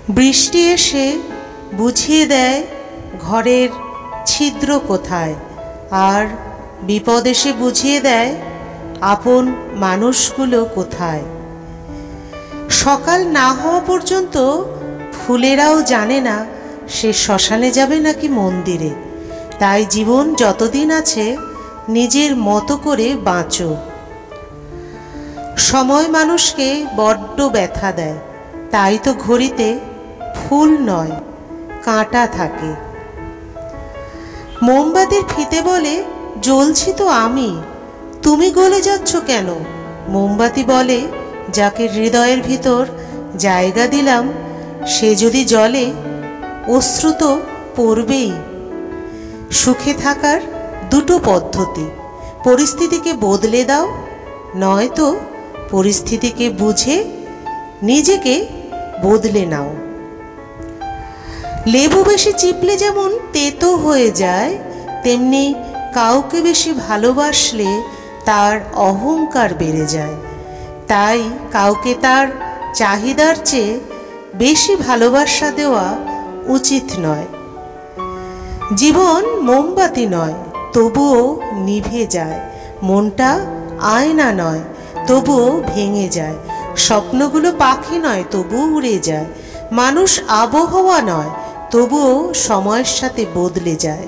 বৃষ্টি এসে বুঝিয়ে দেয় ঘরের ছিদ্র কোথায়, আর বিপদ এসে বুঝিয়ে দেয় আপন মানুষগুলো কোথায়। সকাল না হওয়া পর্যন্ত ফুলেরাও জানে না সে শ্মশানে যাবে নাকি মন্দিরে। তাই জীবন যতদিন আছে নিজের মতো করে বাঁচো। সময় মানুষকে বড্ড ব্যথা দেয়, তাই তো ঘড়িতে ফুল নয় কাঁটা থাকে। মোমবাতির ফিতে বলে জ্বলছি তো আমি, তুমি গলে যাচ্ছ কেন? মোমবাতি বলে যাকে হৃদয়ের ভিতর জায়গা দিলাম সে যদি জ্বলে অশ্রু তো পড়বেই। সুখে থাকার দুটো পদ্ধতি, পরিস্থিতিকে বদলে দাও, নয়তো পরিস্থিতিকে বুঝে নিজেকে বদলে নাও। লেবু বেশি চিপলে যেমন তেতো হয়ে যায়, তেমনি কাউকে বেশি ভালোবাসলে তার অহংকার বেড়ে যায়। তাই কাউকে তার চাহিদার চেয়ে বেশি ভালোবাসা দেওয়া উচিত নয়। জীবন মোমবাতি নয়, তবুও নিভে যায়। মনটা আয়না নয়, তবুও ভেঙে যায়। স্বপ্নগুলো পাখি নয়, তবুও উড়ে যায়। মানুষ আবহাওয়া নয়, তবুও সময়ের সাথে বদলে যায়।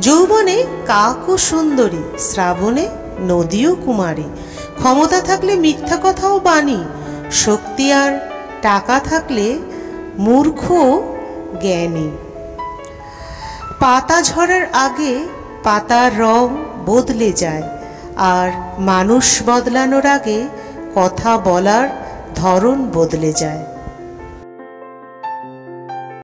যৌবনে কাকও সুন্দরী, শ্রাবণে নদীও কুমারী। ক্ষমতা থাকলে মিথ্যা কথাও বাণী, শক্তি আর টাকা থাকলে মূর্খ জ্ঞানী। পাতা ঝরার আগে পাতার রং বদলে যায়, আর মানুষ বদলানোর আগে কথা বলার ধরন বদলে যায়।